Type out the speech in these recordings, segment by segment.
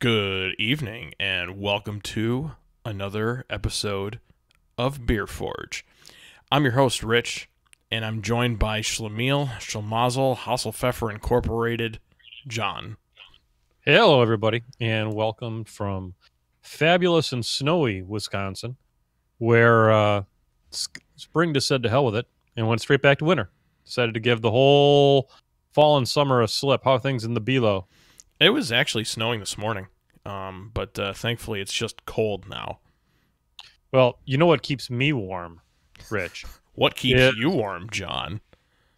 Good evening, and welcome to another episode of BeerForge. I'm your host, Rich, and I'm joined by Schlemiel, Schlemazel, Hasselpfeffer Incorporated, John. Hello, everybody, and welcome from fabulous and snowy Wisconsin, where spring just said to hell with it and went straight back to winter. Decided to give the whole fall and summer a slip. How are things in the below? It was actually snowing this morning, but thankfully it's just cold now. Well, you know what keeps me warm, Rich? What keeps you warm, John?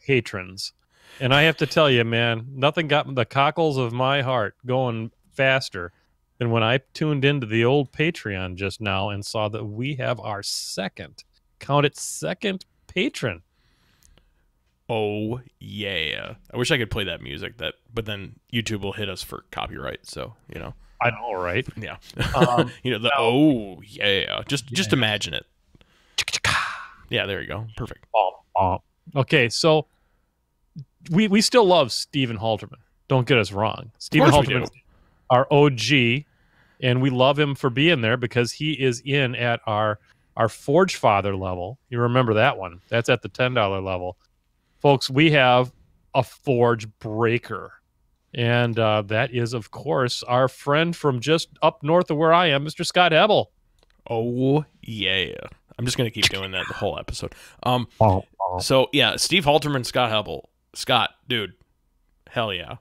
Patrons. And I have to tell you, man, nothing got the cockles of my heart going faster than when I tuned into the old Patreon just now and saw that we have our second patron. Oh, yeah. I wish I could play that music, but then YouTube will hit us for copyright, so, you know. I know, right? Yeah. Oh, yeah. Just imagine it. Yeah, there you go. Perfect. Okay, so we still love Stephen Halterman. Don't get us wrong. Stephen Halterman, our OG, and we love him for being there because he is in at our Forge Father level. You remember that one. That's at the $10 level. Folks, we have a Forge Breaker. And that is, of course, our friend from just up north of where I am, Mr. Scott Hebel. Oh, yeah. I'm just going to keep doing that the whole episode. So, yeah, Steve Halterman, Scott Hebel. Scott, dude, hell yeah.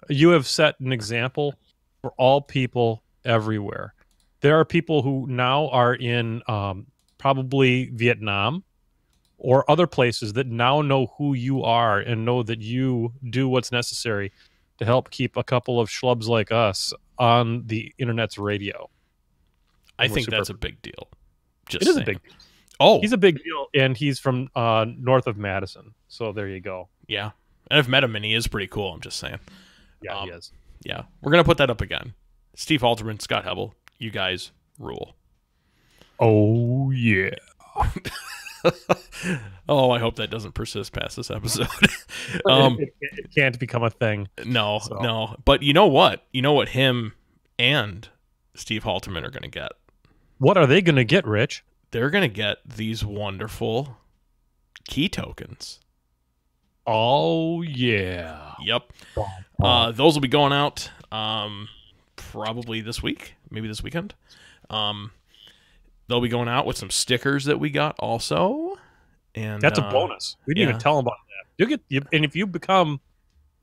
You have set an example for all people everywhere. There are people who now are in probably Vietnam or other places that now know who you are and know that you do what's necessary to help keep a couple of schlubs like us on the internet's radio. I think that's a big deal. It is a big deal. Oh. He's a big deal, and he's from north of Madison. So there you go. Yeah. And I've met him, and he is pretty cool, I'm just saying. Yeah, he is. Yeah. We're going to put that up again. Steve Halterman, Scott Hebel, you guys rule. Oh, yeah. Oh, I hope that doesn't persist past this episode. It can't become a thing. No. But you know what? You know what him and Steve Halterman are going to get? What are they going to get, Rich? They're going to get these wonderful key tokens. Oh, yeah. Yep. Those will be going out probably this week, maybe this weekend. They'll be going out with some stickers that we got also. And that's a bonus. We didn't even tell them about that. And if you become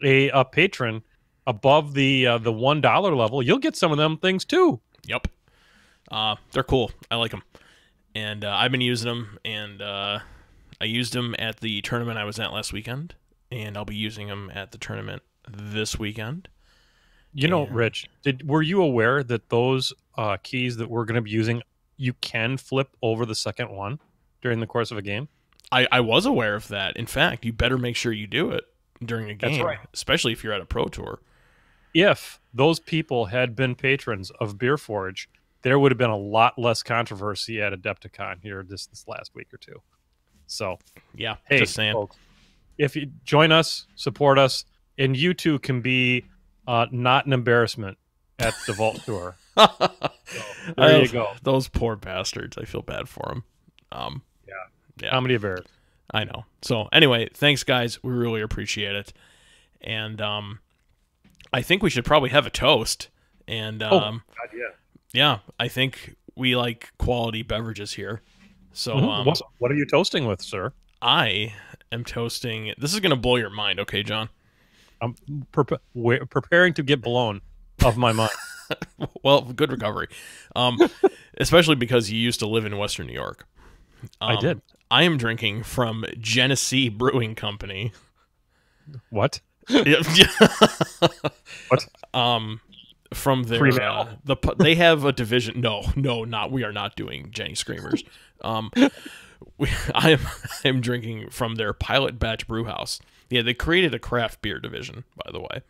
a patron above the $1 level, you'll get some of them things too. Yep. They're cool. I like them. And I've been using them, and I used them at the tournament I was at last weekend, and I'll be using them at the tournament this weekend. You know, Rich, were you aware that those keys that we're going to be using, you can flip over the second one during the course of a game? I was aware of that. In fact, you better make sure you do it during a game, That's right. Especially if you're at a pro tour. If those people had been patrons of BeerForge, there would have been a lot less controversy at Adepticon here this last week or two. So, yeah, hey, just saying. Folks, if you join us, support us, and you too can be not an embarrassment at the Vault Tour. So, there you go. Those poor bastards. I feel bad for them. Yeah. Comedy of errors. I know. So anyway, thanks guys. We really appreciate it. And I think we should probably have a toast. And God, yeah. Yeah, I think we like quality beverages here. So what are you toasting with, sir? I am toasting. This is going to blow your mind, okay, John? I'm preparing to get blown of my mind. Well, good recovery. Especially because you used to live in Western New York. I did. I am drinking from Genesee Brewing Company. What? What? From their they have a division. No, not. We are not doing Jenny Screamers. I am drinking from their pilot batch brew house. Yeah, they created a craft beer division, by the way.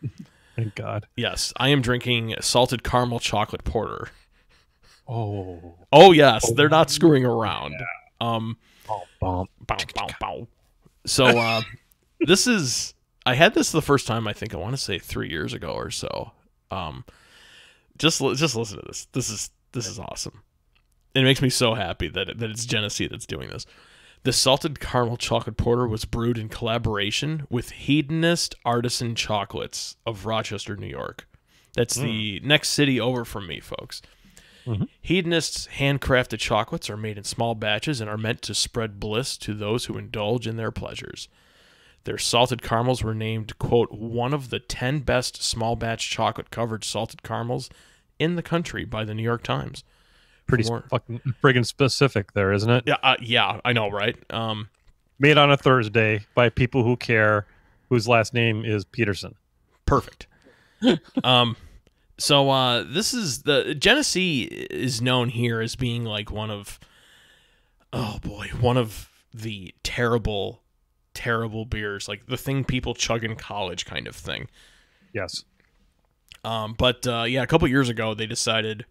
Thank God. Yes, I am drinking salted caramel chocolate porter. Oh yes, they're not screwing around. Yeah. So this is, I had this the first time, I think, I want to say 3 years ago or so. Just listen to this. This is awesome. It makes me so happy that it's Genesee that's doing this. The salted caramel chocolate porter was brewed in collaboration with Hedonist Artisan Chocolates of Rochester, New York. That's the next city over from me, folks. Mm-hmm. Hedonists' handcrafted chocolates are made in small batches and are meant to spread bliss to those who indulge in their pleasures. Their salted caramels were named, quote, one of the 10 best small batch chocolate-covered salted caramels in the country by the New York Times. Pretty fucking friggin' specific there, isn't it? Yeah, I know, right? Made on a Thursday by people who care, whose last name is Peterson. Perfect. So this is the Genesee is known here as being like one of the terrible beers, like the thing people chug in college kind of thing. Yes. But a couple years ago they decided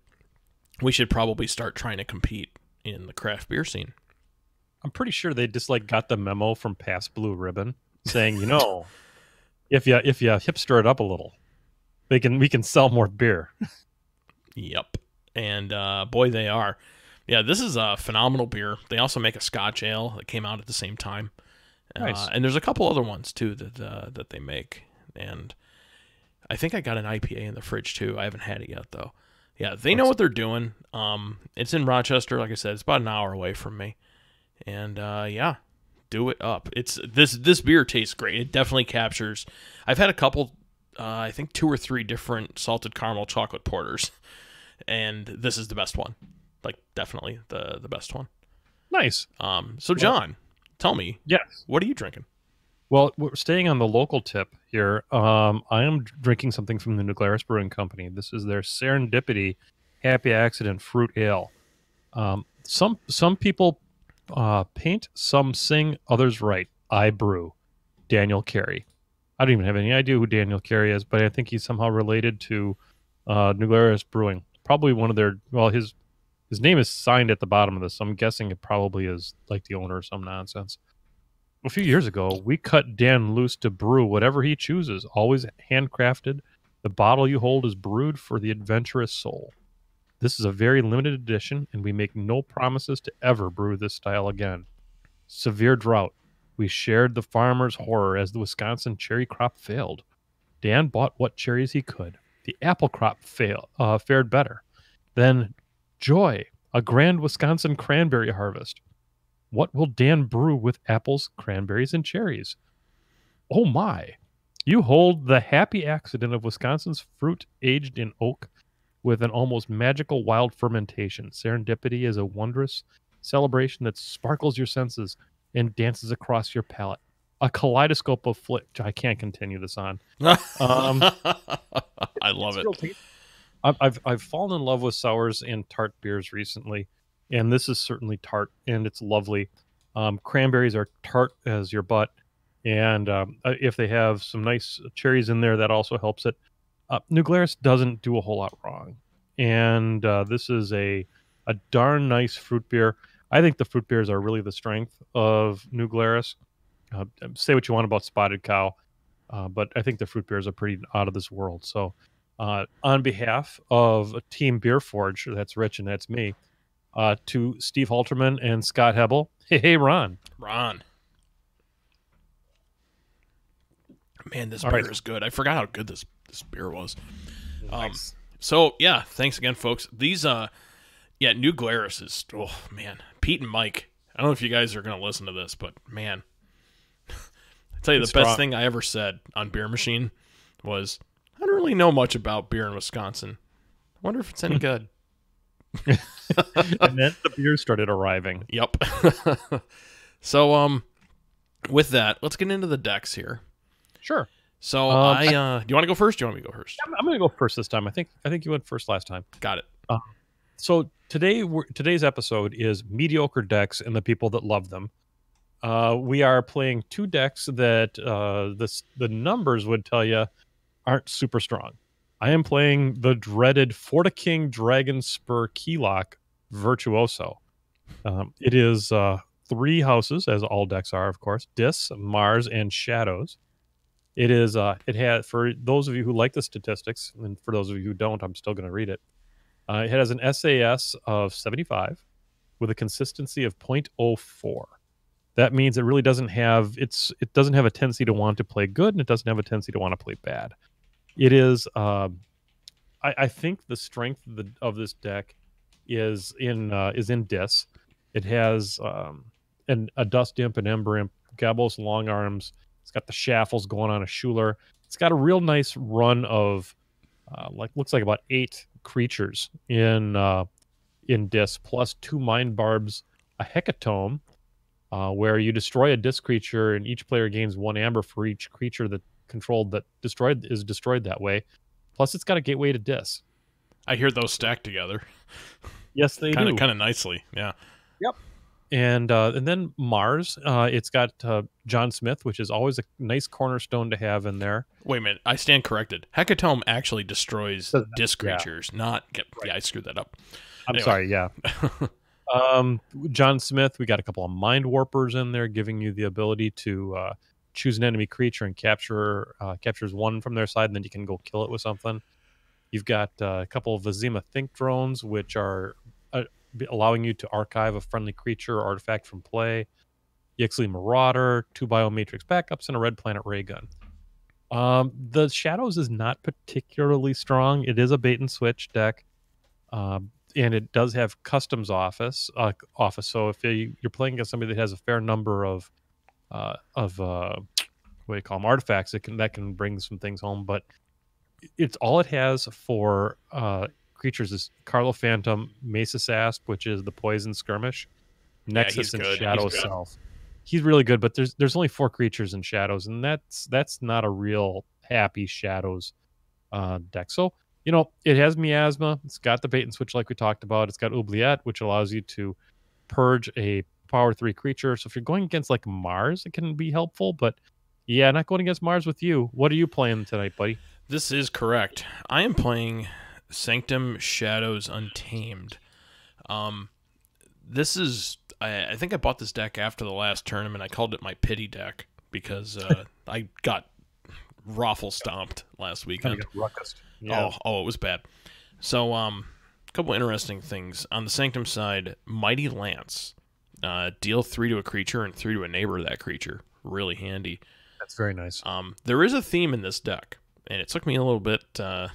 we should probably start trying to compete in the craft beer scene. I'm pretty sure they just like got the memo from Pabst Blue Ribbon saying, if you hipster it up a little, we can sell more beer. Yep. And boy, they are. Yeah, this is a phenomenal beer. They also make a Scotch ale that came out at the same time. Nice. And there's a couple other ones too that they make. And I think I got an IPA in the fridge too. I haven't had it yet though. Yeah, they know what they're doing. It's in Rochester, like I said. It's about an hour away from me. And do it up. It's this beer tastes great. It definitely captures. I've had a couple. I think 2 or 3 different salted caramel chocolate porters, and this is the best one. Like, definitely the best one. Nice. So John, tell me, yes, what are you drinking? Well, we're staying on the local tip here. I am drinking something from the New Glarus Brewing Company. This is their Serendipity Happy Accident Fruit Ale. Some people paint, some sing, others write. I brew. Daniel Carey. I don't even have any idea who Daniel Carey is, but I think he's somehow related to New Glarus Brewing. Probably one of their. Well, his name is signed at the bottom of this, so I'm guessing it probably is like the owner or some nonsense. A few years ago, we cut Dan loose to brew whatever he chooses, always handcrafted. The bottle you hold is brewed for the adventurous soul. This is a very limited edition, and we make no promises to ever brew this style again. Severe drought. We shared the farmer's horror as the Wisconsin cherry crop failed. Dan bought what cherries he could. The apple crop fared better. Then joy, a grand Wisconsin cranberry harvest. What will Dan brew with apples, cranberries, and cherries? Oh my! You hold the happy accident of Wisconsin's fruit aged in oak with an almost magical wild fermentation. Serendipity is a wondrous celebration that sparkles your senses and dances across your palate. A kaleidoscope of I can't continue this on. I love it. I've fallen in love with sours and tart beers recently, and this is certainly tart, and it's lovely. Cranberries are tart as your butt, and if they have some nice cherries in there, that also helps it. New Glarus doesn't do a whole lot wrong, and this is a darn nice fruit beer. I think the fruit beers are really the strength of New Glarus. Say what you want about Spotted Cow, but I think the fruit beers are pretty out of this world. So on behalf of Team BeerForge, that's Rich and that's me, to Steve Halterman and Scott Hebel. Hey, Ron. Man, this beer is good. I forgot how good this beer was. Nice. So, yeah, thanks again, folks. These, New Glarus is, oh, man. Pete and Mike, I don't know if you guys are going to listen to this, but, man. I tell you, the best thing I ever said on Beer Machine was, I don't really know much about beer in Wisconsin. I wonder if it's any good. And then the beer started arriving. Yep. So, with that, let's get into the decks here. Sure. So, do you want to go first? Do you want me to go first? I'm going to go first this time. I think you went first last time. Got it. So today's episode is mediocre decks and the people that love them. We are playing 2 decks that the numbers would tell you aren't super strong. I am playing the dreaded Fortiking Dragon Spur Keylock Virtuoso. It is 3 houses, as all decks are, of course. Dis, Mars, and Shadows. It is. It has, for those of you who like the statistics, and for those of you who don't, I'm still going to read it. It has an SAS of 75 with a consistency of 0.04. That means it really doesn't have it doesn't have a tendency to want to play good, and it doesn't have a tendency to want to play bad. It is. I think the strength of this deck is in Dis. It has a Dust Imp, an Ember Imp, Gabos Long Arms. It's got the Shaffles going on a Schuler. It's got a real nice run of looks like about 8 creatures in Dis, plus 2 Mind Barbs, a Hecatomb, where you destroy a Dis creature and each player gains 1 amber for each creature that is destroyed that way. Plus, it's got a gateway to Dis. I hear those stacked together. Yes, they do. Kind of nicely, yeah. Yep. And then Mars, it's got John Smith, which is always a nice cornerstone to have in there. Wait a minute, I stand corrected. Hecatomb actually destroys Dis creatures, not... Yeah, I screwed that up. I'm sorry, yeah. John Smith, we got a couple of Mind Warpers in there, giving you the ability to choose an enemy creature and captures 1 from their side, and then you can go kill it with something. You've got a couple of Vizima Think Drones, which are allowing you to archive a friendly creature or artifact from play. Yixley Marauder, 2 Biomatrix backups, and a Red Planet Ray Gun. The Shadows is not particularly strong. It is a bait and switch deck, and it does have customs office. So if you're playing against somebody that has a fair number of what do you call them, artifacts, that can bring some things home. But it's all it has for creatures is Carlo Phantom, Mesa Sasp, which is the poison skirmish, Nexus, and Shadow Self. He's really good, but there's only 4 creatures in Shadows, and that's not a real happy Shadows deck. So, it has Miasma. It's got the bait and switch like we talked about. It's got Oubliette, which allows you to purge a power 3 creature. So if you're going against like Mars, it can be helpful, but yeah, not going against Mars with you. What are you playing tonight, buddy? This is correct. I am playing Sanctum Shadows Untamed. This is... I think I bought this deck after the last tournament. I called it my pity deck because I got raffle stomped last weekend. Yeah. Oh, it was bad. So, a couple interesting things. On the Sanctum side, Mighty Lance. Deal 3 to a creature and 3 to a neighbor of that creature. Really handy. That's very nice. There is a theme in this deck, and it took me a little bit to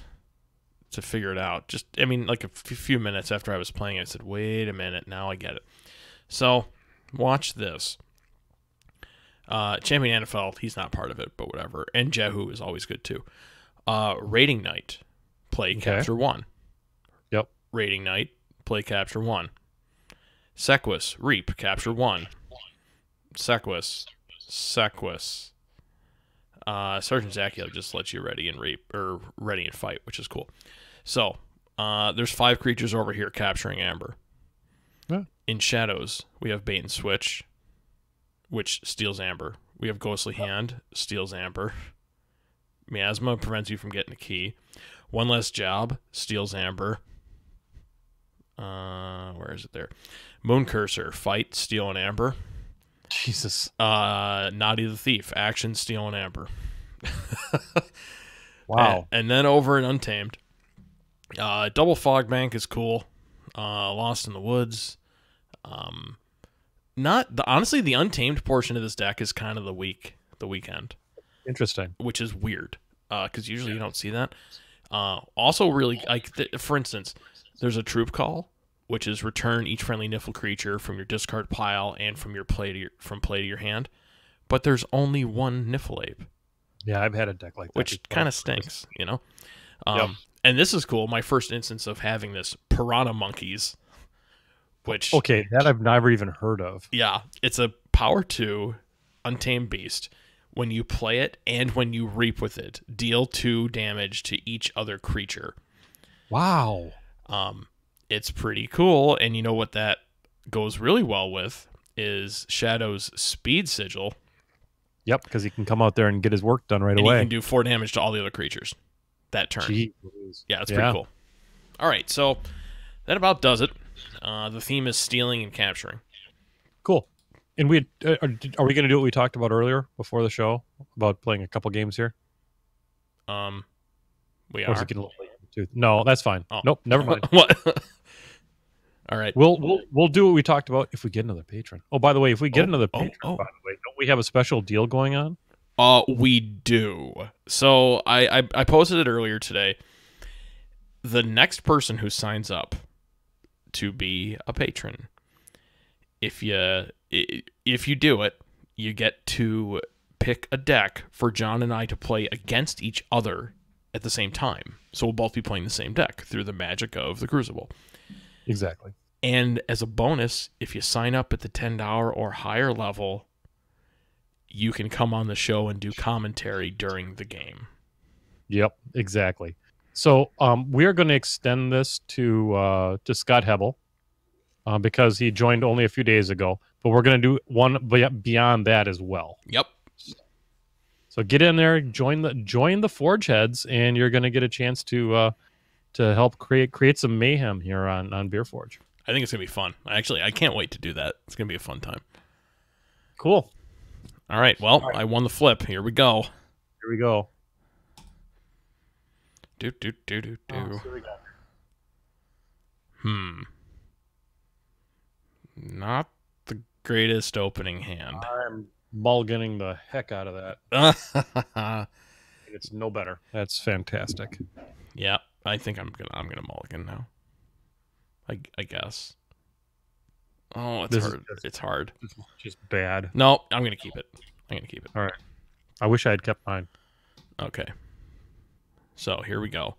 figure it out. Like a few minutes after I was playing, I said, wait a minute, now I get it. So, watch this. Champion Anafeld, he's not part of it, but whatever. And Jehu is always good, too. Raiding Knight, play capture 1. Yep. Raiding Knight, play capture 1. Sequus, Reap, capture 1. Sequus. Sergeant Zacchio just lets you ready and reap, or ready and fight, which is cool. So, there's 5 creatures over here capturing Amber. Yeah. In Shadows, we have Bait and Switch, which steals Amber. We have Ghostly Hand, steals Amber. Miasma prevents you from getting a key. One Less Job, steals Amber. Where is it there? Moon Cursor, fight, steal an Amber. Jesus. Naughty the Thief, action, steal an Amber. Wow. And then over in Untamed, Double Fog Bank is cool. Lost in the Woods. Honestly, the Untamed portion of this deck is kind of the weekend. Interesting. Which is weird, because usually you don't see that. Also, really, for instance, there's a Troop Call, which is return each friendly Niffle creature from your discard pile and from play to your hand. But there's only 1 Niffle Ape. Yeah, I've had a deck like that, which kind of stinks, Yep. And this is cool. My first instance of having this Piranha Monkeys, which that I've never even heard of. Yeah, it's a power 2 Untamed Beast. When you play it and when you reap with it, deal 2 damage to each other creature. Wow. It's pretty cool, and you know what that goes really well with is Shadow's Speed Sigil. Yep, because he can come out there and get his work done right away. He can do 4 damage to all the other creatures that turn. Jeez. Yeah, it's pretty cool. All right, so that about does it. The theme is stealing and capturing. Cool. And we are we going to do what we talked about earlier before the show about playing a couple games here? We Or is are. it getting a little late? No, that's fine. Oh. Nope, never mind. What? All right. We'll do what we talked about if we get another patron. Oh, by the way, if we get another patron, by the way, don't we have a special deal going on? We do. So I posted it earlier today. The next person who signs up to be a patron, if you do it, you get to pick a deck for John and I to play against each other at the same time. So we'll both be playing the same deck through the magic of the Crucible. Exactly. And as a bonus, if you sign up at the $10 or higher level, you can come on the show and do commentary during the game. Yep, exactly. So we're going to extend this to Scott Hebel because he joined only a few days ago. But we're going to do one beyond that as well. Yep. So get in there, join the Forge Heads, and you're going to get a chance to help create some mayhem here on BeerForge. I think it's going to be fun. Actually, I can't wait to do that. It's going to be a fun time. Cool. All right. Well, I won the flip. Here we go. Here we go. Do. Not the greatest opening hand. I'm mulliganing the heck out of that. It's no better. That's fantastic. Yeah, I think I'm gonna mulligan now. I guess. Oh, it's hard. It's just bad. No, I'm gonna keep it. All right. I wish I had kept mine. Okay. So here we go.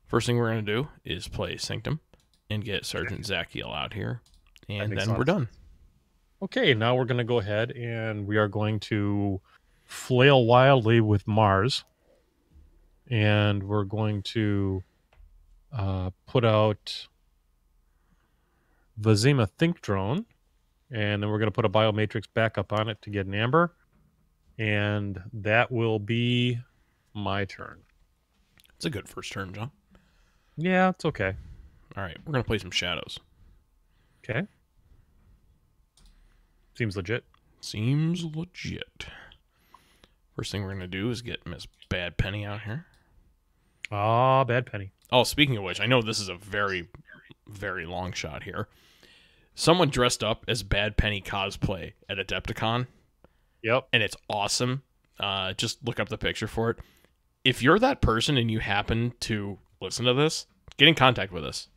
First thing we're gonna do is play Sanctum and get Sergeant Zachiel out here, and then we're done. Okay, now we're gonna go ahead and we are going to flail wildly with Mars, and we're going to put out Vizima Think Drone, and then we're going to put a Biomatrix backup on it to get an Amber, and that will be my turn. It's a good first turn, John. Yeah, it's okay. All right, we're going to play some Shadows. Okay. Seems legit. Seems legit. First thing we're going to do is get Miss Bad Penny out here. Ah, Bad Penny. Oh, speaking of which, I know this is a very, very long shot here. Someone dressed up as Bad Penny cosplay at Adepticon. Yep. And it's awesome. Just look up the picture for it. If you're that person and you happen to listen to this, get in contact with us.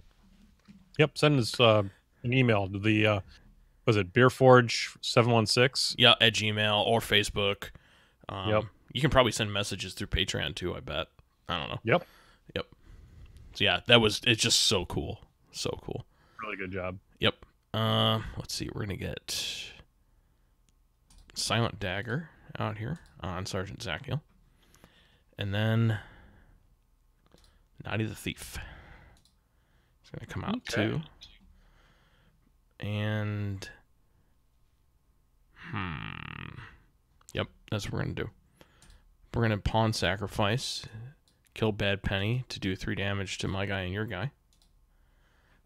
Yep. Send us an email to the, was it BeerForge 716? Yeah, at Gmail or Facebook. Yep. You can probably send messages through Patreon too, I bet. I don't know. Yep. So yeah, it's just so cool. So cool. Really good job. Yep. Let's see. We're going to get Silent Dagger out here on Sergeant Zachiel. And then Naughty the Thief. It's going to come out too. And yep, that's what we're going to do. We're going to pawn sacrifice, kill Bad Penny to do 3 damage to my guy and your guy.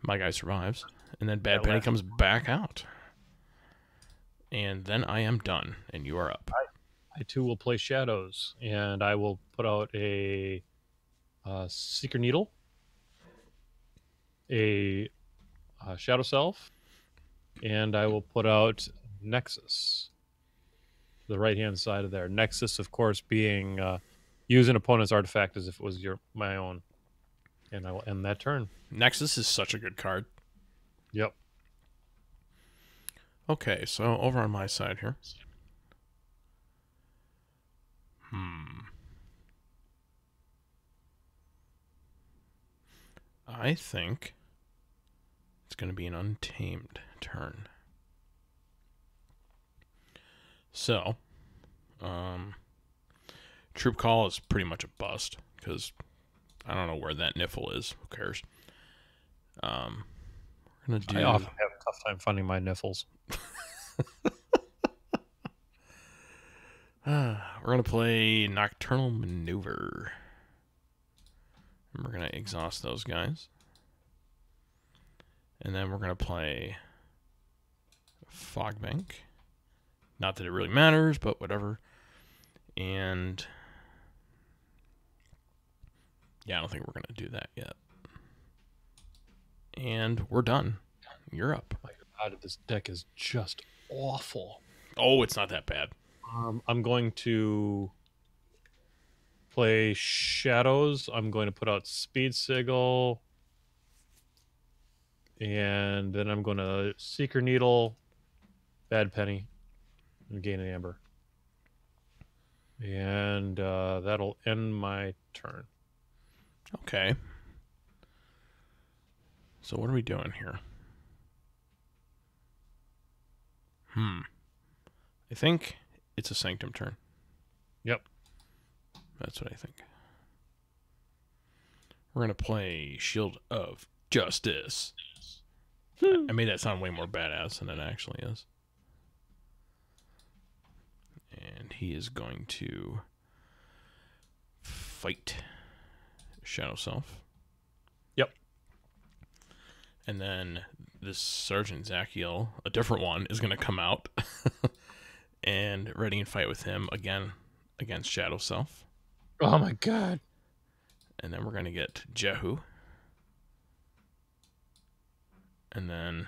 My guy survives. And then Bad Penny comes back out. And then I am done, and you are up. I too will play Shadows, and I will put out a Seeker Needle, a Shadow Self, and I will put out Nexus. The right-hand side of there. Nexus, of course, being use an opponent's artifact as if it was my own. And I will end that turn. Nexus is such a good card. Yep. Okay, so over on my side here. I think it's going to be an Untamed turn. So, Troop Call is pretty much a bust, because I don't know where that niffle is. Who cares? We're gonna do... I often have a tough time finding my niffles. We're going to play Nocturnal Maneuver. And we're going to exhaust those guys. And then we're going to play Fogbank. Not that it really matters, but whatever. And yeah, I don't think we're going to do that yet. And we're done. You're up. My God, this deck is just awful. Oh, it's not that bad. I'm going to play Shadows. I'm going to put out Speed Sigil. And then I'm going to Seeker Needle, Bad Penny, and gain an Amber. And that'll end my turn. Okay. So what are we doing here? I think it's a Sanctum turn. Yep. That's what I think. We're going to play Shield of Justice. I made that sound way more badass than it actually is. And he is going to fight Shadow Self. Yep. And then this Sergeant Zachiel, a different one, is going to come out and ready and fight with him again against Shadow Self. Oh my God. And then we're going to get Jehu. And then...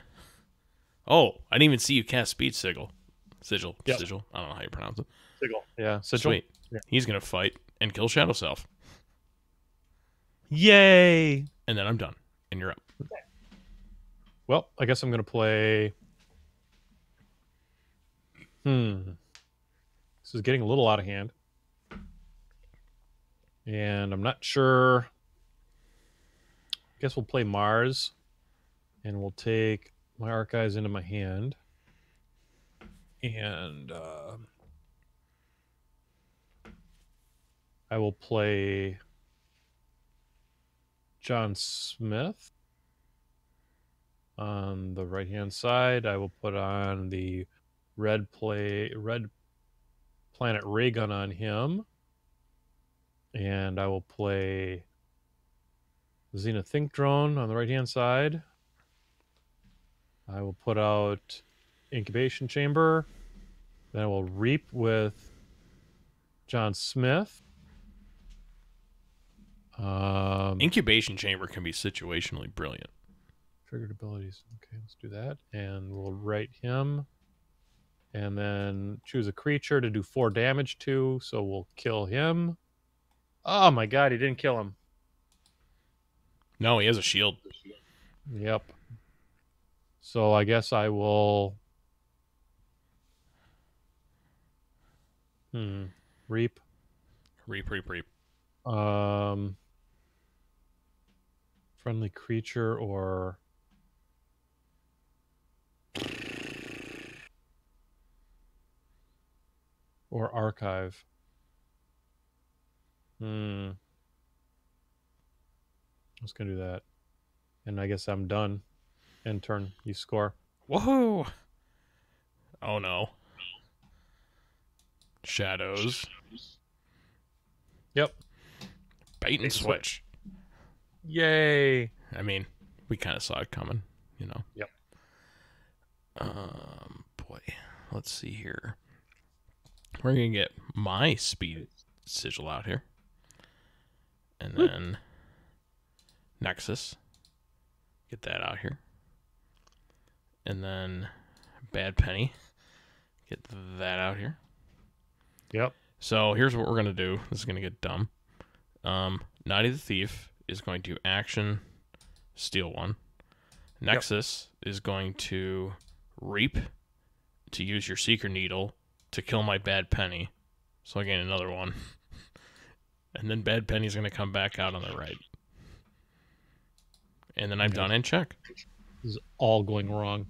Oh, I didn't even see you cast Speed Sigil. Sigil. Yep. Sigil. I don't know how you pronounce it. Sigil. Yeah, Sigil. Sweet. Yeah. He's going to fight and kill Shadow Self. Yay! And then I'm done. And you're up. Okay. Well, I guess I'm going to play... This is getting a little out of hand. And I'm not sure... I guess we'll play Mars. And we'll take my Archives into my hand. And I will play John Smith on the right-hand side. I will put on the red Planet Ray Gun on him. And I will play Xena Think Drone on the right-hand side. I will put out Incubation Chamber. Then I will Reap with John Smith. Incubation Chamber can be situationally brilliant. Triggered abilities. Okay, let's do that. And we'll write him. And then choose a creature to do 4 damage to. So we'll kill him. Oh my God, he didn't kill him. No, he has a shield. Yep. So I guess I will... Reap. Reap. Friendly creature or... Or archive. I was going to do that. And I guess I'm done. End turn. You score. Whoa! Oh no. Shadows. Yep. Bait and switch. Yay! I mean, we kind of saw it coming, you know. Yep. Boy. Let's see here. We're going to get my Speed Sigil out here. And then Nexus. Get that out here. And then Bad Penny. Get that out here. Yep. So here's what we're going to do. This is going to get dumb. Naughty the Thief is going to action steal one. Nexus is going to Reap to use your Seeker Needle to kill my Bad Penny. So I gain another one. And then Bad Penny's going to come back out on the right. And then I'm done and check. This is all going wrong.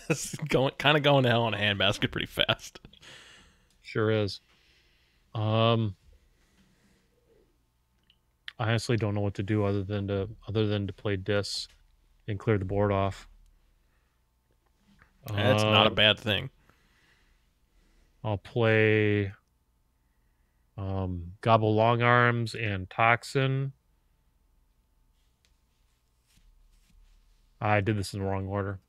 It's kind of going to hell in a handbasket pretty fast. Sure is. I honestly don't know what to do other than to play Dis and clear the board off. That's not a bad thing. I'll play Gobble Long Arms and Toxin. I did this in the wrong order.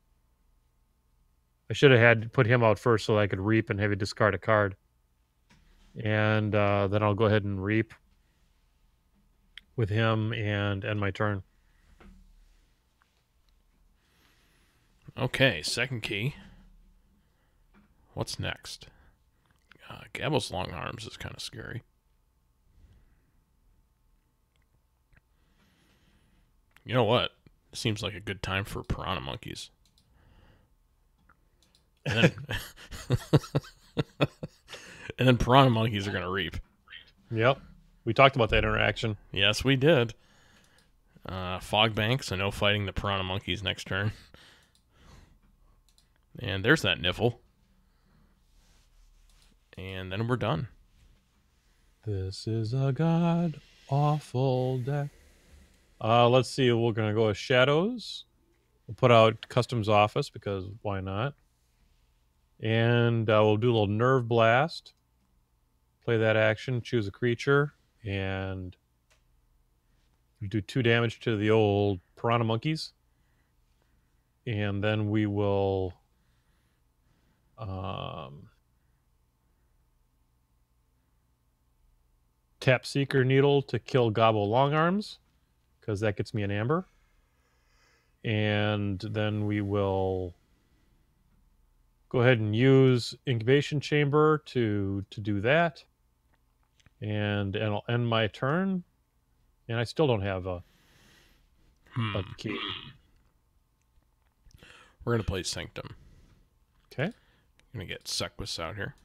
I should have had put him out first so I could reap and have you discard a card. And then I'll go ahead and reap with him and end my turn. Okay, second key. What's next? Gabble's Long Arms is kind of scary. You know what? Seems like a good time for Piranha Monkeys. And then, and then Piranha Monkeys are going to reap. Yep. We talked about that interaction. Yes, we did. Fog Bank, so no fighting the Piranha Monkeys next turn. And there's that Niffle. And then we're done. This is a god-awful deck. Let's see. We're going to go with Shadows. We'll put out Customs Office because why not? And we'll do a little Nerve Blast. Play that action. Choose a creature. And we do 2 damage to the old Piranha Monkeys. And then we will... tap Seeker Needle to kill Gobble Long Arms, because that gets me an amber. And then we will go ahead and use Incubation Chamber to do that. And I'll end my turn. And I still don't have a key. We're going to play Sanctum. Okay. I'm going to get Sequus out here.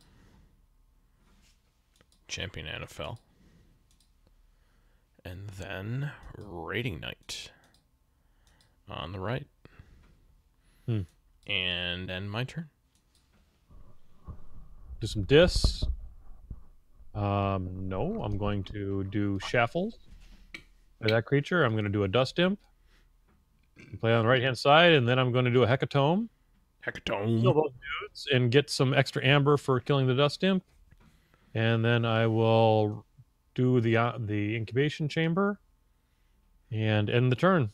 Champion NFL. And then Raiding Knight on the right. And end my turn. Do some discs. No, I'm going to do Shaffles. For that creature, I'm going to do a Dust Imp. Play on the right-hand side, and then I'm going to do a Hecatomb. Kill those dudes and get some extra amber for killing the Dust Imp. And then I will do the Incubation Chamber and end the turn.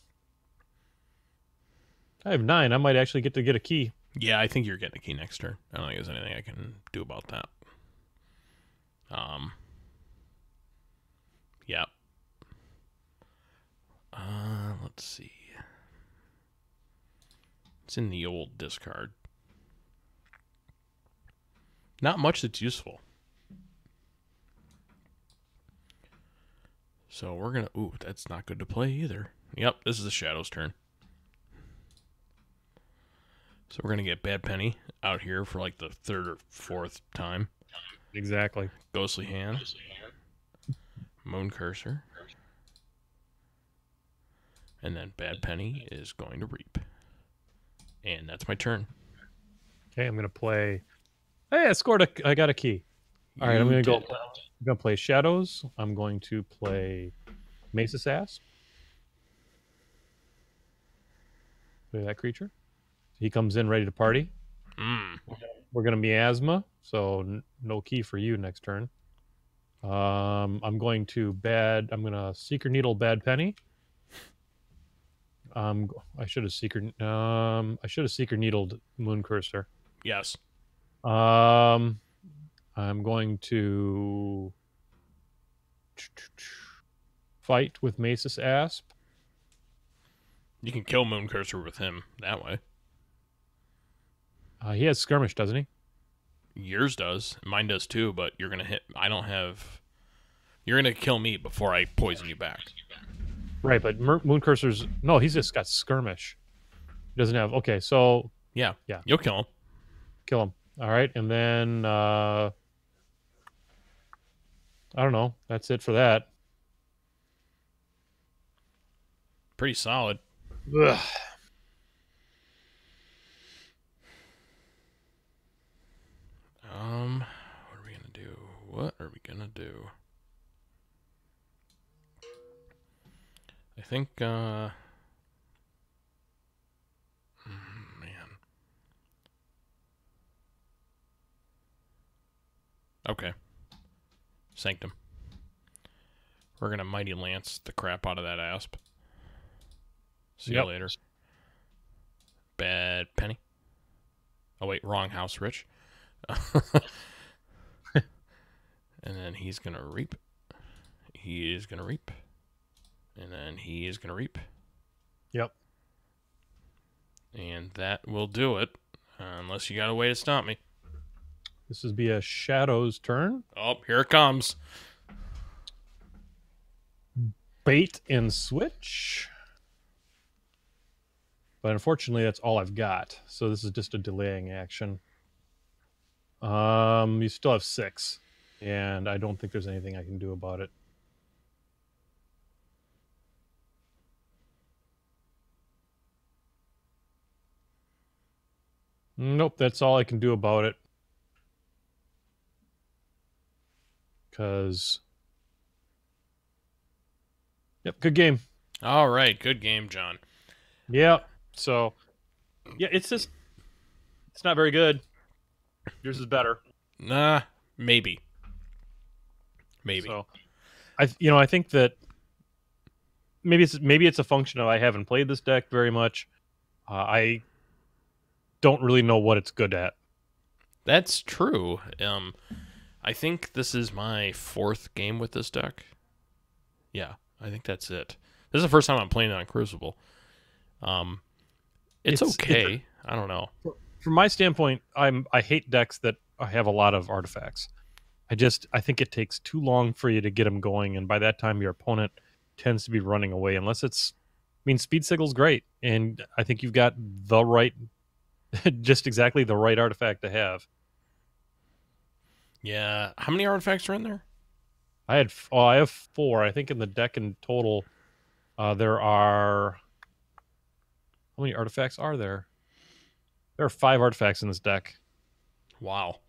I have 9. I might actually get a key. Yeah, I think you're getting a key next turn. I don't think there's anything I can do about that. Yeah. Let's see. It's in the old discard. Not much that's useful. So we're going to... Ooh, that's not good to play either. Yep, this is the Shadow's turn. So we're going to get Bad Penny out here for like the 3rd or 4th time. Exactly. Ghostly Hand. Moon Cursor. And then Bad Penny is going to reap. And that's my turn. Okay, I'm going to play... Hey, I got a key. All right, I'm going to go... I'm going to play Shadows. I'm going to play Mace's Asp. Play that creature. He comes in ready to party. We're going to miasma, so no key for you next turn. I'm going to Seeker Needle Bad Penny. I should have Seeker Needled Moon Cursor. Yes. I'm going to fight with Mace's Asp. You can kill Moon Cursor with him that way. He has Skirmish, doesn't he? Yours does. Mine does too, but you're going to hit... I don't have... You're going to kill me before I poison you back. Right, but Moon Cursor's... No, he's just got Skirmish. He doesn't have... Okay, so... Yeah. You'll kill him. Kill him. All right, and then... I don't know. That's it for that. Pretty solid. Ugh. What are we gonna do? I think, man. Okay. Sanctum. We're gonna Mighty Lance the crap out of that Asp. See you later. Bad Penny. Oh, wait, wrong house, Rich. And then he's going to reap. He is going to reap. And then he is going to reap. Yep. And that will do it. Unless you got a way to stop me. This would be a Shadow's turn. Oh, here it comes. Bait and switch. But unfortunately, that's all I've got. So this is just a delaying action. You still have 6. And I don't think there's anything I can do about it. Nope, that's all I can do about it. Because... Yep, good game. All right, good game, John. Yeah, so... Yeah, it's just... It's not very good. Yours is better. Nah, maybe. So, I think that maybe it's a function of I haven't played this deck very much. I don't really know what it's good at. That's true. I think this is my 4th game with this deck. Yeah, I think that's it. This is the first time I'm playing it on Crucible. It's okay. I don't know. From my standpoint, I hate decks that have a lot of artifacts. I think it takes too long for you to get them going, and by that time your opponent tends to be running away. Unless it's, I mean, Speed Signal's great, and I think you've got the right, just exactly the right artifact to have. Yeah, how many artifacts are in there? I have 4. I think in the deck in total, there are. How many artifacts are there? There are 5 artifacts in this deck. Wow,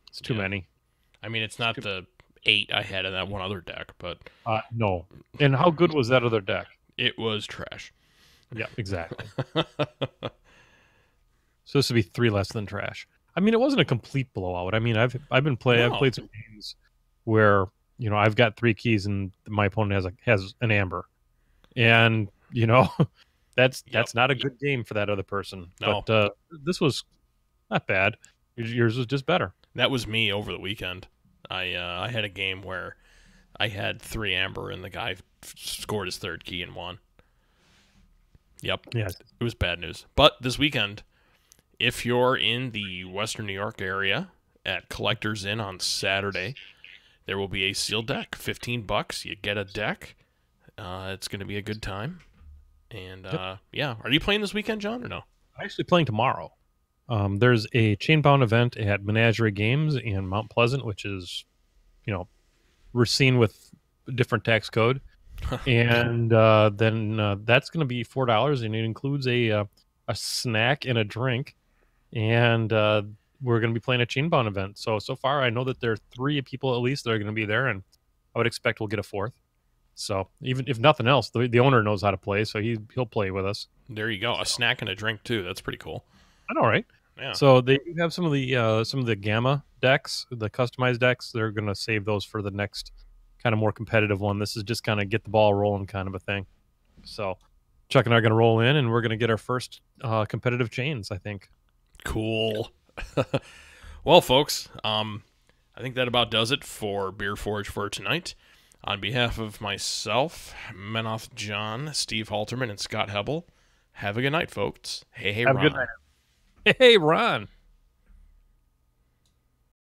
It's too many. I mean, it's not the 8 I had in that one other deck, but no. And how good was that other deck? it was trash. Yeah, exactly. So this would be 3 less than trash. I mean, it wasn't a complete blowout. I mean, I've played some games where I've got 3 keys and my opponent has an amber, and that's not a good game for that other person. No. But this was not bad. Yours was just better. That was me over the weekend. I had a game where I had 3 amber and the guy scored his 3rd key and won. Yep. Yeah. It was bad news. But this weekend, if you're in the Western New York area at Collector's Inn on Saturday, there will be a sealed deck. $15. You get a deck. It's going to be a good time. And yeah, are you playing this weekend, John, or no? I'm actually playing tomorrow. There's a Chainbound event at Menagerie Games in Mount Pleasant, which is, Racine with a different tax code. And then that's going to be $4, and it includes a snack and a drink. And we're going to be playing a Chainbound event. So far, I know that there are 3 people at least that are going to be there, and I would expect we'll get a 4th. So even if nothing else, the owner knows how to play, so he'll play with us. There you go. A snack and a drink, too. That's pretty cool. I know, right? Yeah. So they do have some of the Gamma decks, the customized decks. They're going to save those for the next kind of more competitive one. This is just kind of get the ball rolling kind of a thing. So Chuck and I are going to roll in, and we're going to get our first competitive chains, I think. Cool. Well, folks, I think that about does it for BeerForge for tonight. On behalf of myself, Menoth John, Steve Halterman, and Scott Hebel, have a good night, folks. Hey, have Ron. a good night. Hey, Ron.